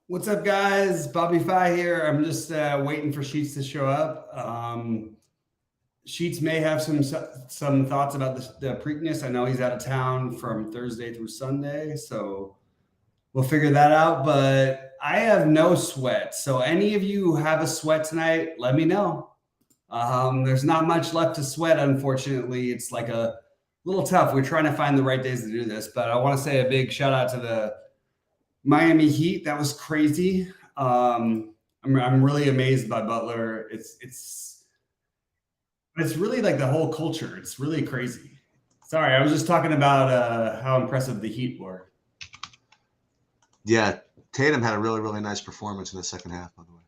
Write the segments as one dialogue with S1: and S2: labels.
S1: What's up, guys? BobbyFi here. I'm just waiting for Sheets to show up. Sheets may have some thoughts about the Preakness. I know he's out of town from Thursday through Sunday, so we'll figure that out. But I have no sweat. So any of you who have a sweat tonight, let me know. There's not much left to sweat, unfortunately. It's like a little tough. We're trying to find the right days to do this, but I want to say a big shout out to the Miami Heat. That was crazy. I'm really amazed by Butler. It's really like the whole culture. It's really crazy. Sorry, I was just talking about how impressive the Heat were.
S2: Yeah, Tatum had a really, really nice performance in the second half, by the way.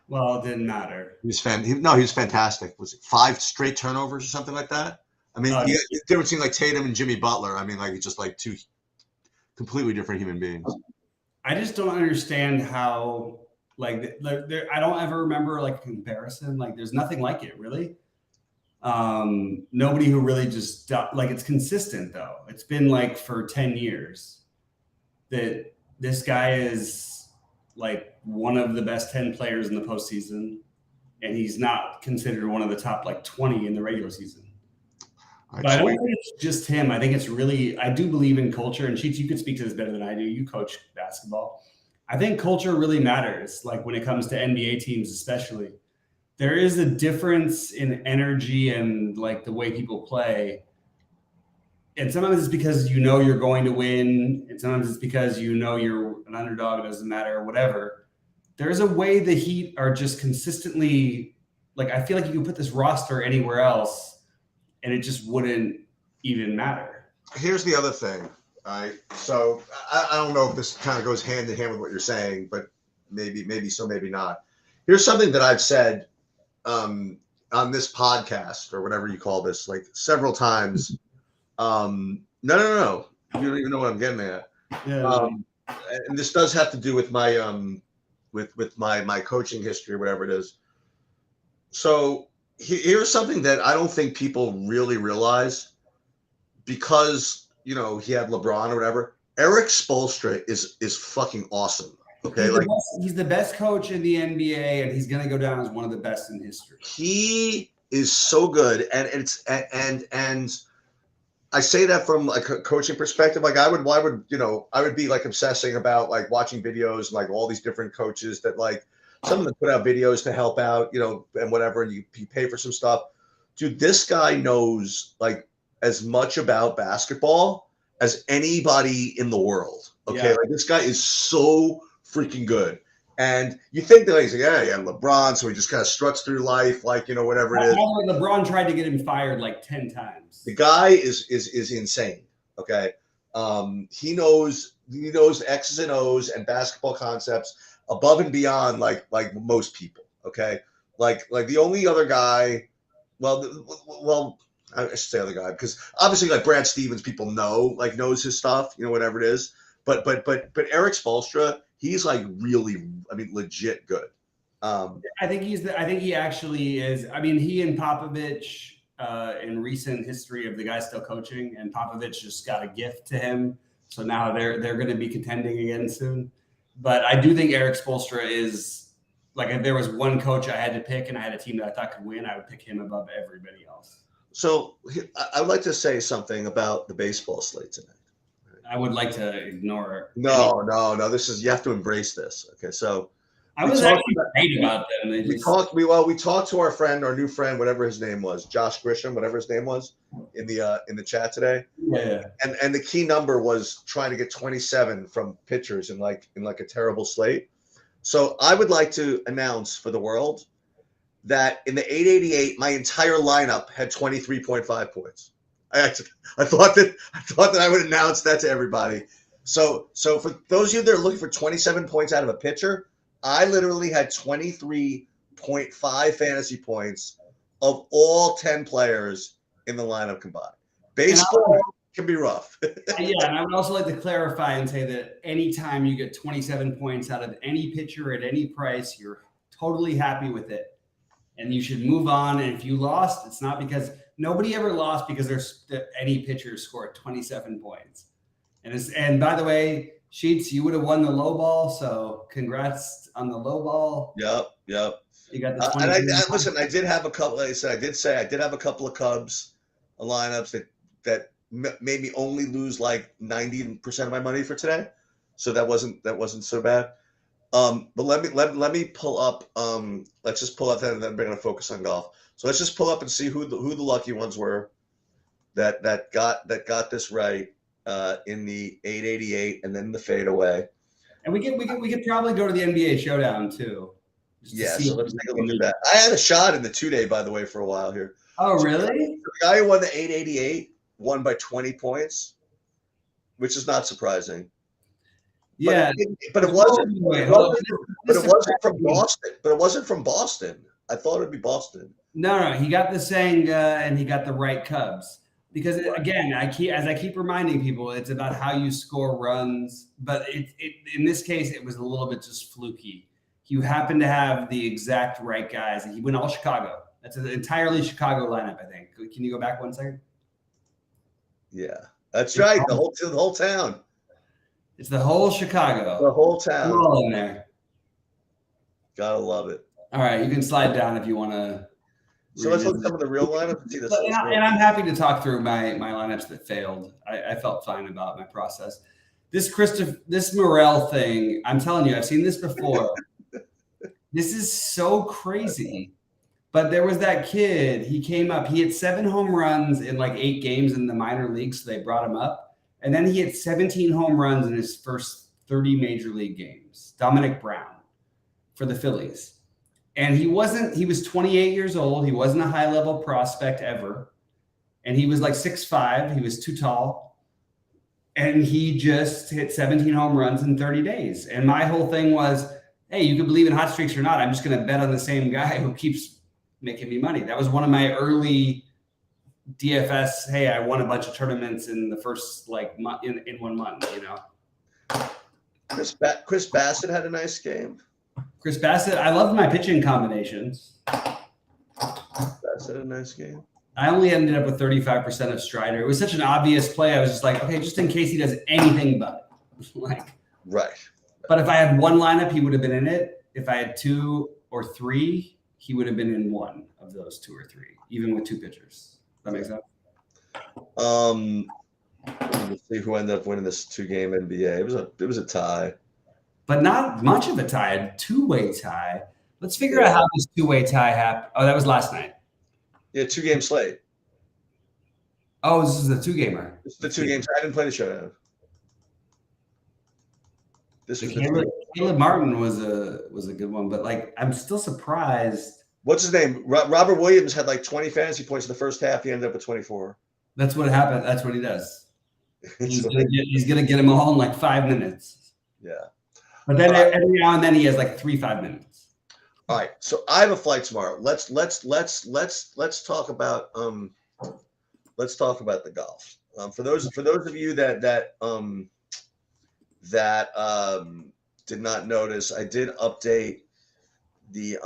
S1: Well, it didn't matter.
S2: He was fantastic. Was it 5 straight turnovers or something like that? I mean, the difference between like Tatum and Jimmy Butler, I mean, like it's just like two completely different human beings.
S1: I just don't understand how I don't ever remember like a comparison. Like there's nothing like it, really. Nobody who really just like it's consistent though. It's been like for 10 years that this guy is like one of the best 10 players in the postseason, and he's not considered one of the top like 20 in the regular season. But I don't think it's just him. I think it's really, I do believe in culture. And Sheets, you could speak to this better than I do. You coach basketball. I think culture really matters. Like when it comes to NBA teams, especially, there is a difference in energy and like the way people play. And sometimes it's because you know you're going to win, and sometimes it's because you know you're an underdog. It doesn't matter, or whatever. There's a way the Heat are just consistently, like I feel like you can put this roster anywhere else, and it just wouldn't even matter.
S2: Here's the other thing. So I don't know if this kind of goes hand in hand with what you're saying, but maybe so, maybe not. Here's something that I've said on this podcast or whatever you call this, like several times. No. You don't even know what I'm getting at.
S1: Yeah.
S2: And this does have to do with my with my coaching history or whatever it is. So here's something that I don't think people really realize, because he had LeBron or whatever. Erik Spoelstra is fucking awesome. Okay,
S1: he's the best coach in the NBA, and he's going to go down as one of the best in history.
S2: He is so good, and I say that from like a coaching perspective. Like I would be like obsessing about like watching videos and like all these different coaches that like some of them put out videos to help out, and whatever, and you pay for some stuff. Dude, this guy knows like as much about basketball as anybody in the world. Okay,
S1: Yeah.
S2: Like this guy is so freaking good. And you think that he's like, yeah, LeBron, so he just kind of struts through life, like whatever it is.
S1: LeBron tried to get him fired like 10 times.
S2: The guy is insane. Okay, he knows X's and O's and basketball concepts above and beyond like most people. Okay, like the only other guy, well, I should say other guy, because obviously like Brad Stevens, people knows his stuff, whatever it is. But Erik Spoelstra, he's like really, I mean, legit good.
S1: I think he actually is. I mean, he and Popovich in recent history of the guy still coaching, and Popovich just got a gift to him. So now they're going to be contending again soon. But I do think Erik Spoelstra is, like, if there was one coach I had to pick and I had a team that I thought could win, I would pick him above everybody else.
S2: So I would like to say something about the baseball slate tonight.
S1: I would like to ignore.
S2: No. You have to embrace this. Okay, so
S1: I was actually great about them.
S2: We talked to our new friend, whatever his name was, Josh Grisham, whatever his name was, in the chat today.
S1: Yeah.
S2: And the key number was trying to get 27 from pitchers in like a terrible slate. So I would like to announce for the world that in the 888, my entire lineup had 23.5 points. I thought that I would announce that to everybody. So for those of you that are looking for 27 points out of a pitcher, I literally had 23.5 fantasy points of all 10 players in the lineup combined. Baseball can be rough.
S1: Yeah, and I would also like to clarify and say that anytime you get 27 points out of any pitcher at any price, you're totally happy with it, and you should move on. And if you lost, it's not because nobody ever lost because there's any pitcher scored 27 points. And by the way, Sheets, you would have won the low ball, so congrats on the low ball.
S2: Yep.
S1: You got the
S2: Listen, I did have a couple. Like I said, I did have a couple of Cubs lineups that made me only lose like 90% of my money for today. So that wasn't so bad. But let me pull up. Let's just pull up that, and then we're gonna focus on golf. So let's just pull up and see who the lucky ones were that got this right in the 888 and then the fadeaway.
S1: And we could probably go to the NBA showdown too.
S2: Yeah, so let's take a look at that. I had a shot in the 2-day, by the way, for a while here.
S1: Oh,
S2: so
S1: really?
S2: The guy who won the 888 won by 20 points, which is not surprising.
S1: Yeah,
S2: but it wasn't. But it wasn't from Boston. But it wasn't from Boston. I thought it'd be Boston.
S1: No, he got the Senga and he got the right Cubs. Because again, I keep reminding people, it's about how you score runs. But in this case, it was a little bit just fluky. You happen to have the exact right guys. He went all Chicago. That's an entirely Chicago lineup, I think. Can you go back 1 second?
S2: Yeah, that's right. The whole town.
S1: It's the whole Chicago.
S2: The whole town.
S1: All in there.
S2: Gotta love it.
S1: All right, you can slide down if you want to.
S2: So let's look at some of the real lineups and see this.
S1: And I'm happy to talk through my lineups that failed. I felt fine about my process. This Morel thing, I'm telling you, I've seen this before. This is so crazy. But there was that kid, he came up, he hit 7 home runs in like 8 games in the minor leagues, so they brought him up. And then he hit 17 home runs in his first 30 major league games. Dominic Brown for the Phillies. And he was 28 years old. He wasn't a high-level prospect ever. And he was like 6'5". He was too tall. And he just hit 17 home runs in 30 days. And my whole thing was, hey, you can believe in hot streaks or not. I'm just going to bet on the same guy who keeps making me money. That was one of my early DFS. Hey, I won a bunch of tournaments in the first in 1 month, you know.
S2: Chris Bassett had a nice game.
S1: Chris Bassett, I loved my pitching combinations.
S2: Bassett had a nice game.
S1: I only ended up with 35% of Strider. It was such an obvious play. I was just like, okay, just in case he does anything but.
S2: Right.
S1: But if I had one lineup, he would have been in it. If I had 2 or 3, he would have been in one of those 2 or 3, even with 2 pitchers. That makes sense?
S2: Let's see who ended up winning this 2-game NBA. It was a tie.
S1: But not much of a tie, a 2-way tie. Let's figure out how this 2-way tie happened. Oh, that was last night.
S2: Yeah, 2-game slate.
S1: Oh, this is the 2-gamer.
S2: This is the 2 games. I didn't play the showdown. This was
S1: Caleb Martin was a good one, but like I'm still surprised.
S2: What's his name? Robert Williams had like 20 fantasy points in the first half. He ended up with 24.
S1: That's what happened. That's what he does. He's gonna get them all in like 5 minutes.
S2: Yeah.
S1: But then every now and then he has like 3 5 minutes.
S2: All right. So I have a flight tomorrow. Let's talk about the golf. For those of you that did not notice, I did update the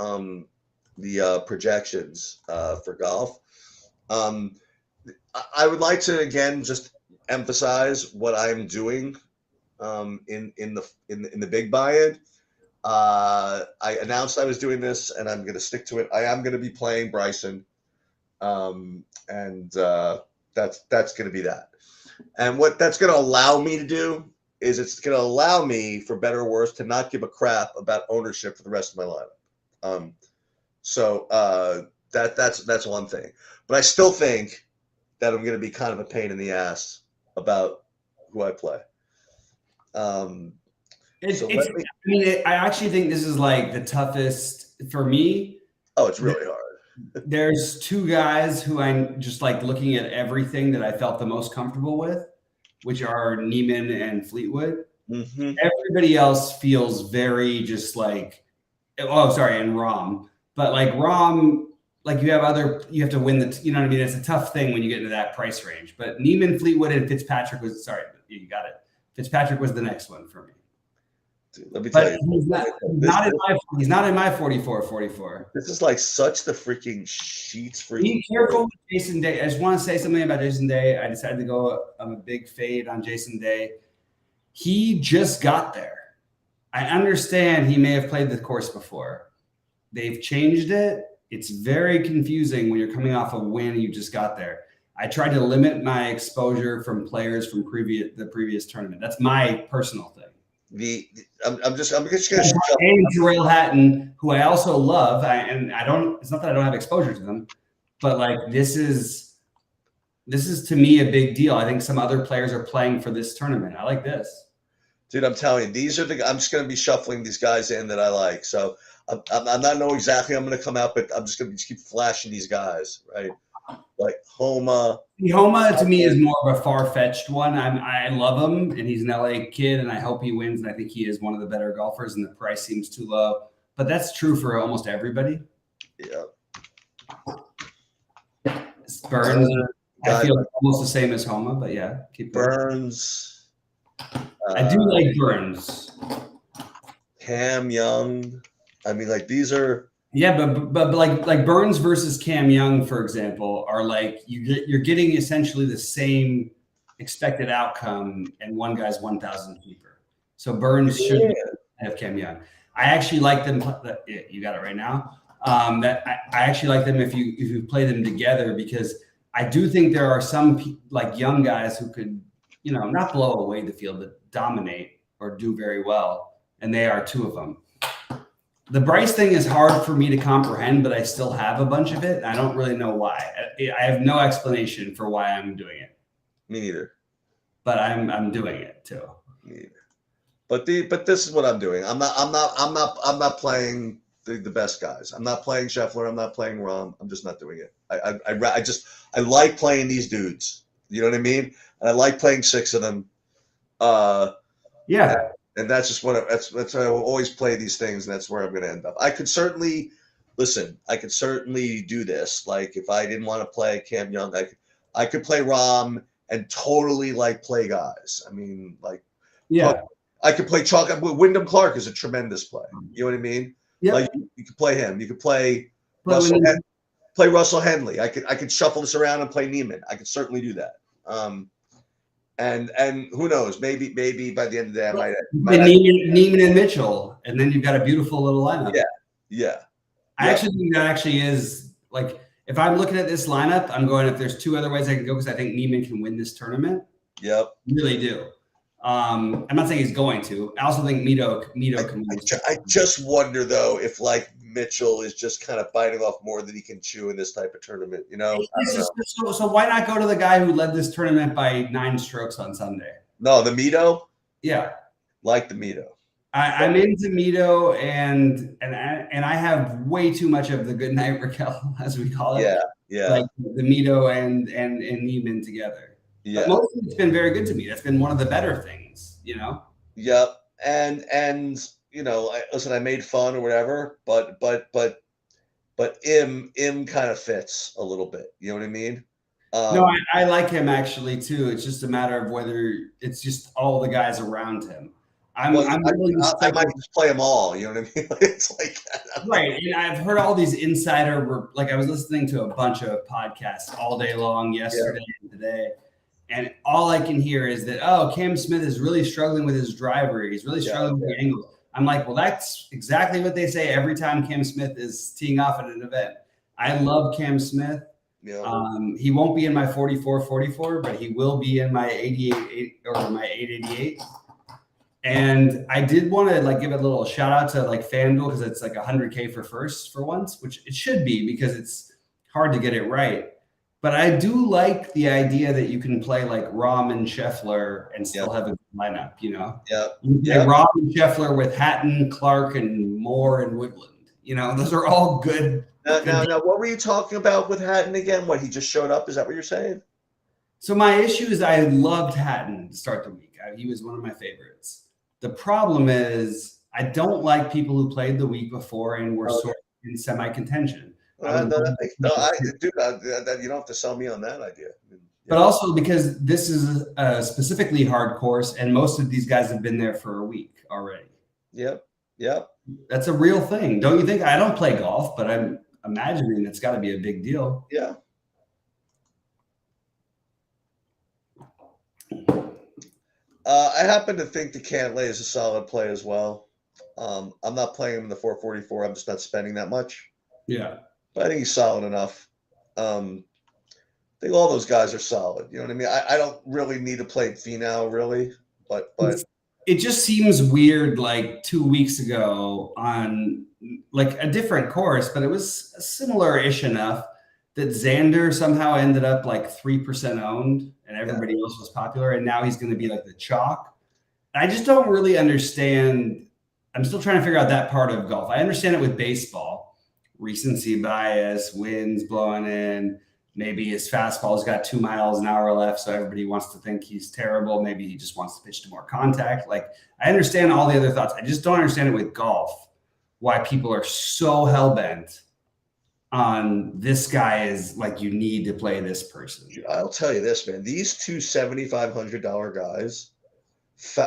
S2: projections for golf. I would like to again just emphasize what I'm doing in the big buy-in. I announced I was doing this, and I'm going to stick to it. I am going to be playing Bryson, and that's going to be that. And what that's going to allow me to do is it's going to allow me, for better or worse, to not give a crap about ownership for the rest of my lineup. So that's one thing. But I still think that I'm going to be kind of a pain in the ass about who I play. I
S1: actually think this is like the toughest for me.
S2: Oh, it's really hard.
S1: There's 2 guys who I'm just like looking at everything that I felt the most comfortable with, which are Neiman and Fleetwood.
S2: Mm-hmm.
S1: Everybody else feels very just like, and Rahm. But like Rahm, like you have to win you know what I mean? It's a tough thing when you get into that price range. But Neiman, Fleetwood, and Fitzpatrick you got it. Fitzpatrick was the next one for me.
S2: Dude, let me tell you.
S1: He's not in my 44.
S2: This is like such the freaking Sheets freaking.
S1: Be careful with Jason Day. I just want to say something about Jason Day. I decided to go on a big fade on Jason Day. he just got there. I understand he may have played the course before. They've changed it. It's very confusing when you're coming off a win and you just got there. I tried to limit my exposure from players from the previous tournament. That's my personal thing.
S2: I'm just gonna
S1: and Terrell Hatton, who I also love, it's not that I don't have exposure to them, but like this is to me a big deal. I think some other players are playing for this tournament. I like this.
S2: Dude, I'm telling you, these are I'm just gonna be shuffling these guys in that I like. So I'm not know exactly I'm gonna come out, but I'm just gonna keep flashing these guys, right? Like Homa.
S1: Homa to me is more of a far-fetched one. I love him, and he's an LA kid, and I hope he wins. And I think he is one of the better golfers, and the price seems too low. But that's true for almost everybody.
S2: Yeah.
S1: Burns, I feel like almost the same as Homa, but yeah, keep going.
S2: Burns.
S1: I do like Burns.
S2: Cam Young. I mean, like these are.
S1: Yeah, but like Burns versus Cam Young, for example, are like you're getting essentially the same expected outcome, and one guy's 1,000 cheaper. So Burns should have Cam Young. I actually like them. You got it right now. That I actually like them if you play them together, because I do think there are some like young guys who could, not blow away the field, but dominate or do very well, and they are two of them. The Bryce thing is hard for me to comprehend, but I still have a bunch of it. I don't really know why. I have no explanation for why I'm doing it.
S2: Me neither.
S1: But I'm doing it too.
S2: Me neither. But this is what I'm doing. I'm not playing the best guys. I'm not playing Scheffler. I'm not playing Rahm. I'm just not doing it. I like playing these dudes. You know what I mean? And I like playing 6 of them.
S1: Yeah.
S2: And that's just that's how I will always play these things, and that's where I'm going to end up. I could certainly do this. Like if I didn't want to play Cam Young, I could play Rahm and totally like play guys. I mean, like,
S1: yeah,
S2: I could play Chalk. Wyndham Clark is a tremendous play. You know what I mean?
S1: Yeah.
S2: Like you could play him. You could play Russell Henley. I could shuffle this around and play Neiman. I could certainly do that. And who knows? Maybe by the end of the day, I might
S1: Neiman and Mitchell, and then you've got a beautiful little lineup.
S2: Yeah.
S1: I actually think that actually is like, if I'm looking at this lineup, I'm going, if there's 2 other ways I can go, because I think Neiman can win this tournament.
S2: Yep.
S1: Really do. I'm not saying he's going to. I also think Mito can win.
S2: I just wonder though if like Mitchell is just kind of biting off more than he can chew in this type of tournament.
S1: So why not go to the guy who led this tournament by 9 strokes on Sunday?
S2: No, the Mito.
S1: Yeah,
S2: like the Mito.
S1: I'm into Mito, and I have way too much of the good night Raquel, as we call it.
S2: Yeah.
S1: Like the Mito and Neiman together.
S2: Yeah.
S1: But mostly it's been very good to me. That's been one of the better things,
S2: Yep. And listen, I made fun or whatever, but Im kind of fits a little bit. You know what I mean?
S1: No, I like him actually too. It's just a matter of whether it's just all the guys around him. I
S2: might just play them all. You know what I mean? It's like
S1: right. And I've heard all these insider, like I was listening to a bunch of podcasts all day long yesterday and today. And all I can hear is that, Cam Smith is really struggling with his driver. He's really struggling with the angles. I'm like, well, that's exactly what they say every time Cam Smith is teeing off at an event. I love Cam Smith.
S2: Yeah.
S1: He won't be in my 44-44, but he will be in my 88 or my 888. And I did want to like give a little shout out to like FanDuel, because it's like $100K for first for once, which it should be because it's hard to get it right. But I do like the idea that you can play like Rahm and Scheffler and still have a good lineup, You play Rahm and Scheffler with Hatton, Clark, and Moore and Woodland. Those are all good.
S2: Now, what were you talking about with Hatton again? What, he just showed up? Is that what you're saying?
S1: So my issue is I loved Hatton to start the week. He was one of my favorites. The problem is I don't like people who played the week before and were sort of in semi-contention.
S2: You don't have to sell me on that idea.
S1: But also because this is a specifically hard course, and most of these guys have been there for a week already.
S2: Yep.
S1: That's a real thing, don't you think? I don't play golf, but I'm imagining it's got to be a big deal.
S2: Yeah. I happen to think the Cantlay is a solid play as well. I'm not playing him in the 444. I'm just not spending that much.
S1: Yeah.
S2: But I think he's solid enough. I think all those guys are solid. You know what I mean? I don't really need to play Finau, really. But
S1: it just seems weird, like 2 weeks ago on like a different course, but it was similar-ish enough that Xander somehow ended up like 3% owned and everybody else was popular. And now he's going to be like the chalk. I just don't really understand. I'm still trying to figure out that part of golf. I understand it with baseball, recency bias, winds blowing in. Maybe his fastball's got 2 miles an hour left, so everybody wants to think he's terrible. Maybe he just wants to pitch to more contact. Like, I understand all the other thoughts. I just don't understand it with golf, why people are so hell-bent on this guy is like, you need to play this person.
S2: I'll tell you this, man. These two $7,500 guys,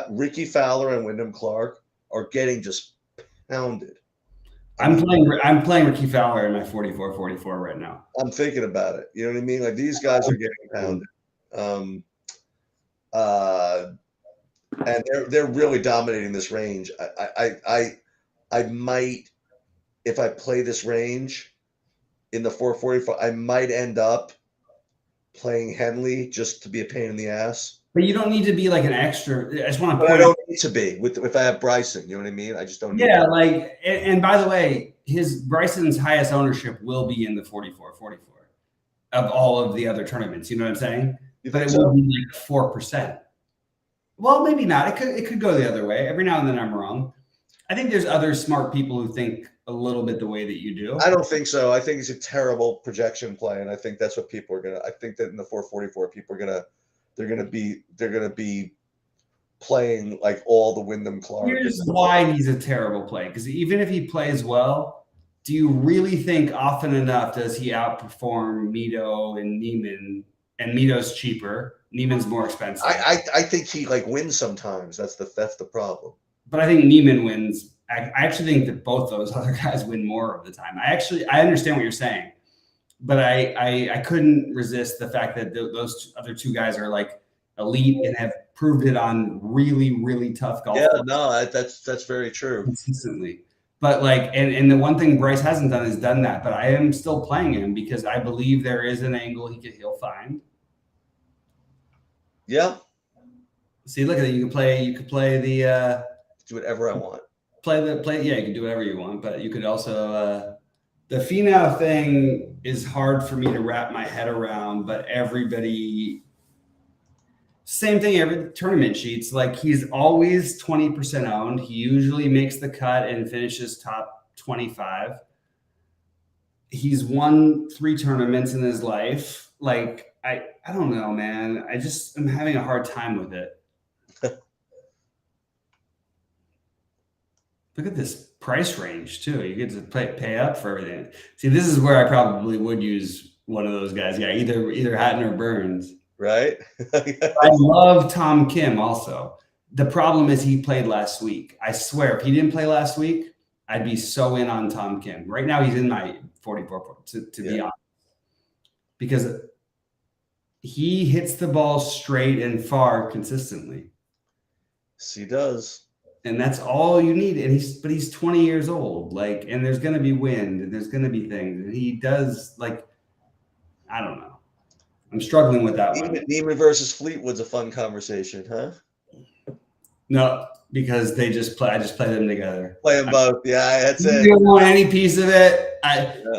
S2: Ricky Fowler and Wyndham Clark, are getting just pounded.
S1: I'm playing Ricky Fowler in my 44-44 right now.
S2: I'm thinking about it. You know what I mean? Like, these guys are getting pounded. And they're really dominating this range. I might, if I play this range in the 444, I might end up playing Henley just to be a pain in the ass.
S1: But you don't need to be like an extra. I just want to
S2: point. I don't need to be if I have Bryson. You know what I mean? I just don't.
S1: Yeah, like, and by the way, Bryson's highest ownership will be in the 44-44 of all of the other tournaments. You know what I'm saying? But it will be like 4%. Well, maybe not. It could go the other way. Every now and then I'm wrong. I think there's other smart people who think a little bit the way that you do.
S2: I don't think so. I think it's a terrible projection play, and I think that's what people are gonna. I think that in the 444, people are gonna. They're gonna be playing like all the Wyndham Clark.
S1: Here's why he's a terrible play. Because even if he plays well, do you really think often enough does he outperform Mito and Neiman? And Mito's cheaper. Neiman's more expensive.
S2: I think he like wins sometimes. That's the problem.
S1: But I think Neiman wins. I actually think that both those other guys win more of the time. I understand what you're saying. But I couldn't resist the fact that those other two guys are like elite and have proved it on really, really tough golf.
S2: Yeah, no, that's very true.
S1: Consistently. But like, and the one thing Bryce hasn't done is done that. But I am still playing him because I believe there is an angle he'll find.
S2: Yeah.
S1: See, look at it. You could play the
S2: do whatever I want.
S1: Yeah, you can do whatever you want, but you could also the Finau thing is hard for me to wrap my head around, but everybody, same thing, every tournament sheets, like he's always 20% owned. He usually makes the cut and finishes top 25. He's won 3 tournaments in his life. Like, I don't know, man. I'm having a hard time with it. Look at this price range too. You get to pay up for everything. See, this is where I probably would use one of those guys. Yeah, either Hatton or Burns.
S2: Right.
S1: I love Tom Kim also. The problem is he played last week. I swear, if he didn't play last week, I'd be so in on Tom Kim. Right now, he's in my 44 to be honest, because he hits the ball straight and far consistently.
S2: Yes, he does.
S1: And that's all you need. And he's 20 years old. Like, and there's going to be wind and there's going to be things. And he does, like, I don't know. I'm struggling with that one.
S2: Neiman versus Fleetwood's a fun conversation, huh?
S1: No, because I just play them together.
S2: Play them both. Yeah, that's it.
S1: You don't want any piece of it.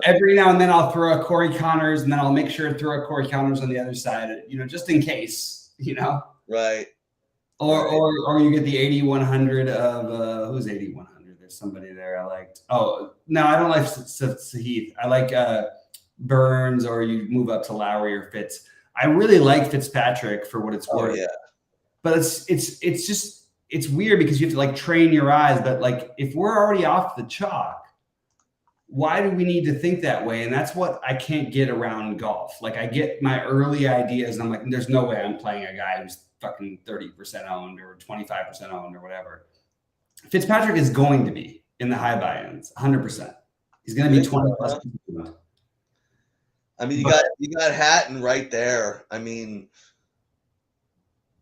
S1: Every now and then I'll throw a Corey Connors, and then I'll make sure to throw a Corey Connors on the other side, just in case,
S2: Right.
S1: Or you get the 8100 of who's 8100? There's somebody there I liked. Oh no, I don't like Sahith. I like Burns, or you move up to Lowry or Fitz. I really like Fitzpatrick for what it's worth.
S2: Yeah.
S1: But it's weird because you have to like train your eyes. But like if we're already off the chalk, why do we need to think that way? And that's what I can't get around golf. Like I get my early ideas and I'm like, there's no way I'm playing a guy who's fucking 30% owned or 25% owned or whatever. Fitzpatrick is going to be in the high buy-ins, 100%. He's going to be 20 plus.
S2: I mean, you got Hatton right there. I mean,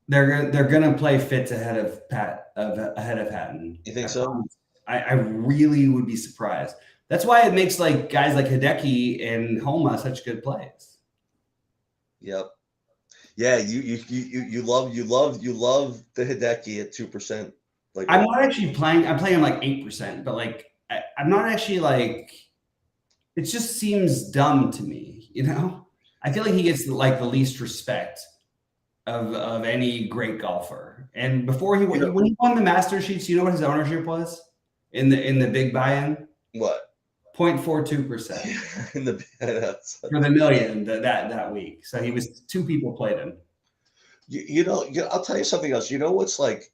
S1: They're gonna play Fitz ahead of Hatton.
S2: You think so?
S1: I really would be surprised. That's why it makes like guys like Hideki and Homa such good plays.
S2: Yep. Yeah, you love the Hideki at 2%. Like
S1: I'm not actually playing. I'm playing him like 8%, but like I'm not actually like. It just seems dumb to me, you know. I feel like he gets like the least respect of any great golfer. And before when he won the Master Sheets, you know what his ownership was in the big buy-in?
S2: What?
S1: 0.42%
S2: In the
S1: for the million that week. So he was 2 people played him.
S2: I'll tell you something else. You know what's like?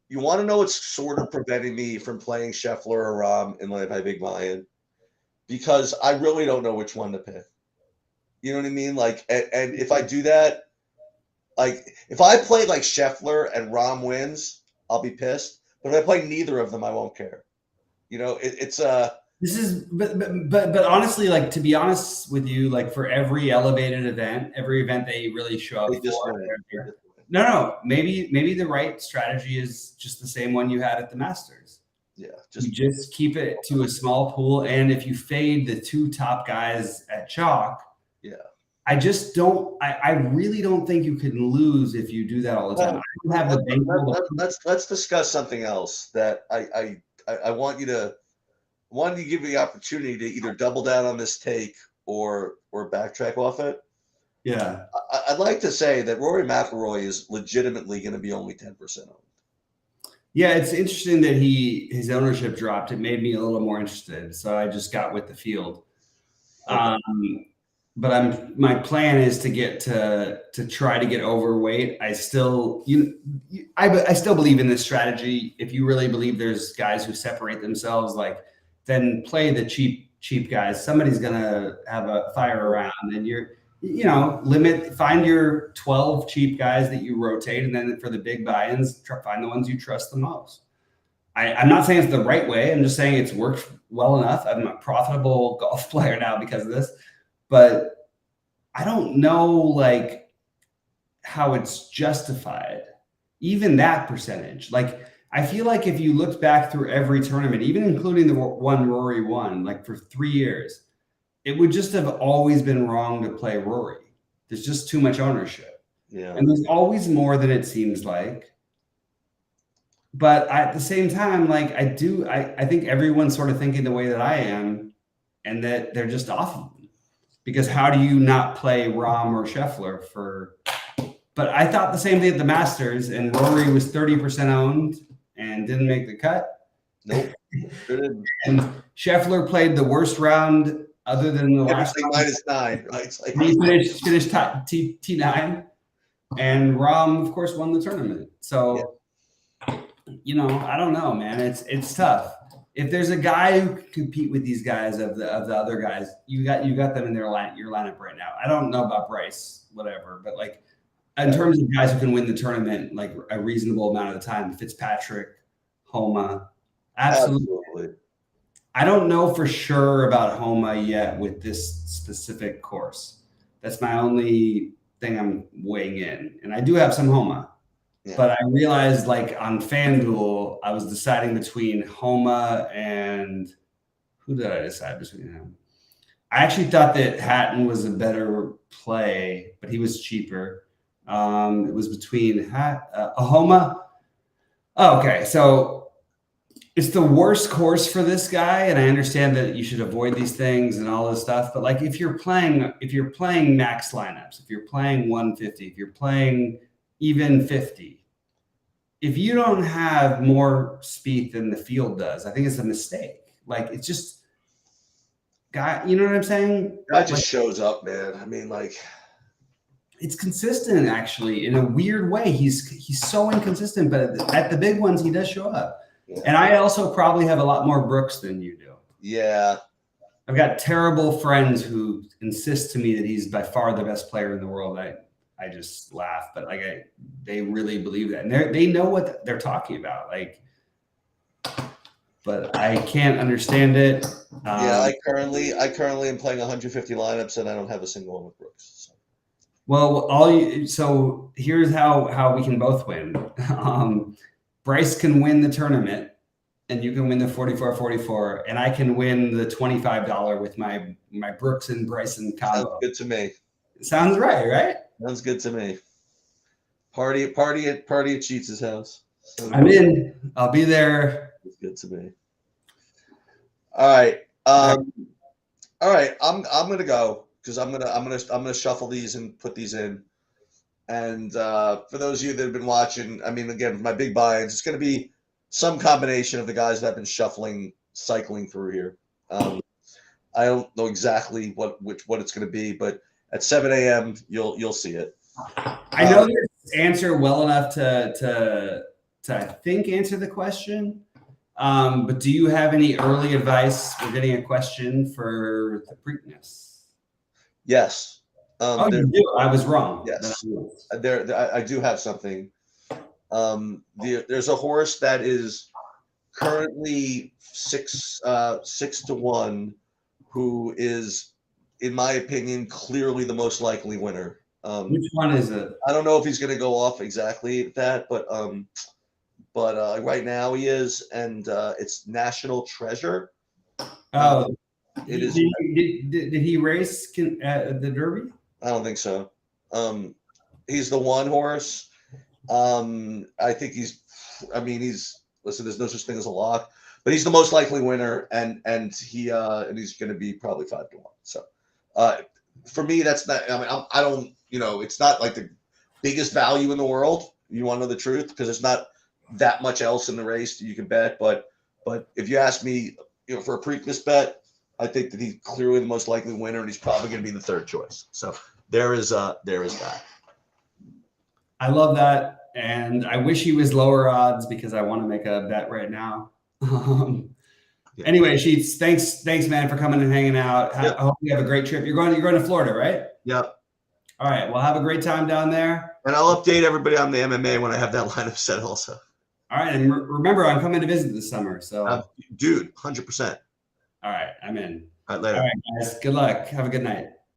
S2: You want to know what's sort of preventing me from playing Scheffler or Rahm in my big buy-in? Because I really don't know which one to pick. You know what I mean? Like, and if I do that, like, if I play like Scheffler and Rahm wins, I'll be pissed. But if I play neither of them, I won't care. You know, it's
S1: This is, but honestly, like to be honest with you, like for every elevated event, every event they really show up for. No, maybe the right strategy is just the same one you had at the Masters.
S2: Yeah,
S1: you just keep it to a small pool, and if you fade the 2 top guys at chalk,
S2: yeah,
S1: I just don't. I really don't think you can lose if you do that all the time.
S2: Let's discuss something else that I want you to give you the opportunity to either double down on this take or backtrack off it.
S1: Yeah,
S2: I'd like to say that Rory McIlroy is legitimately going to be only 10% owned.
S1: Yeah, it's interesting that his ownership dropped. It made me a little more interested, so I just got with the field. Okay. But my plan is to get to try to get overweight. I still I still believe in this strategy. If you really believe there's guys who separate themselves, like then play the cheap guys. Somebody's gonna have a fire around, and find your 12 cheap guys that you rotate, and then for the big buy-ins, find the ones you trust the most. I'm not saying it's the right way. I'm just saying it's worked well enough. I'm a profitable golf player now because of this. But I don't know like how it's justified, even that percentage. Like I feel like if you looked back through every tournament, even including the one Rory won, like for 3 years, it would just have always been wrong to play Rory. There's just too much ownership.
S2: Yeah.
S1: And there's always more than it seems like. But at the same time, like I think everyone's sort of thinking the way that I am, and that they're just off of them. Because how do you not play Rahm or Scheffler for? But I thought the same thing at the Masters, and Rory was 30% owned and didn't make the cut.
S2: Nope.
S1: And Scheffler played the worst round other than the last
S2: -9, right? It's like
S1: he finished T9, and Rahm, of course, won the tournament. So, I don't know, man. It's tough. If there's a guy who can compete with these guys of the other guys, you got them in your lineup right now. I don't know about Bryce, whatever, but like in terms of guys who can win the tournament like a reasonable amount of the time, Fitzpatrick, Homa, absolutely. I don't know for sure about Homa yet with this specific course. That's my only thing I'm weighing in, and I do have some Homa. Yeah. But I realized, like on FanDuel, I was deciding between Homa and who did I decide between him? I actually thought that Hatton was a better play, but he was cheaper. It was between Homa. Oh, okay, so it's the worst course for this guy, and I understand that you should avoid these things and all this stuff. But like, if you're playing max lineups, if you're playing 150, if you're playing even 50, if you don't have more speed than the field does, I think it's a mistake. Like it's just guy, you know what I'm saying?
S2: Guy just shows up, man. I mean, like
S1: it's consistent actually in a weird way. He's so inconsistent, but at the big ones he does show up. Yeah. And I also probably have a lot more Brooks than you do.
S2: Yeah.
S1: I've got terrible friends who insist to me that he's by far the best player in the world. I just laugh, but like they really believe that, and they know what they're talking about. Like, but I can't understand it.
S2: I currently am playing 150 lineups, and I don't have a single one with Brooks. So.
S1: Well, so here's how we can both win. Bryce can win the tournament, and you can win the 44-44, and I can win the $25 with my Brooks and Bryson combo.
S2: Sounds good to me.
S1: Sounds right?
S2: Sounds good to me. Party at Sheets' house.
S1: I'm in. I'll be there.
S2: It's good to me. All right. All right. I'm gonna go because I'm gonna shuffle these and put these in. And for those of you that have been watching, I mean, again, my big buy-ins, it's gonna be some combination of the guys that I've been cycling through here. I don't know exactly what it's gonna be, but at 7 a.m. you'll see it.
S1: I know this answer well enough to I think answer the question. But do you have any early advice? We're getting a question for the Preakness.
S2: Yes.
S1: You do? I was wrong.
S2: Yes. I do have something. There's a horse that is currently 6-1, who is, in my opinion, clearly the most likely winner.
S1: Which one is it?
S2: I don't know if he's going to go off exactly that, but right now he is, and it's National Treasure.
S1: Oh,
S2: it is.
S1: Did he race at the Derby?
S2: I don't think so. He's the one horse. I think he's. I mean, listen. There's no such thing as a lock, but he's the most likely winner, and he's going to be probably 5-1. So, for me, that's not. I mean, I don't. It's not like the biggest value in the world. You want to know the truth, because there's not that much else in the race that you can bet. But if you ask me, for a Preakness bet, I think that he's clearly the most likely winner, and he's probably going to be the third choice. So there is that.
S1: I love that, and I wish he was lower odds because I want to make a bet right now. Anyway, Sheets, thanks, man, for coming and hanging out. I hope you have a great trip. You're going to Florida, right?
S2: Yep.
S1: All right. Well, have a great time down there.
S2: And I'll update everybody on the MMA when I have that lineup set also.
S1: All right. And remember, I'm coming to visit this summer. So,
S2: dude, 100%.
S1: All right. I'm in.
S2: All right, later.
S1: All right, guys. Good luck. Have a good night.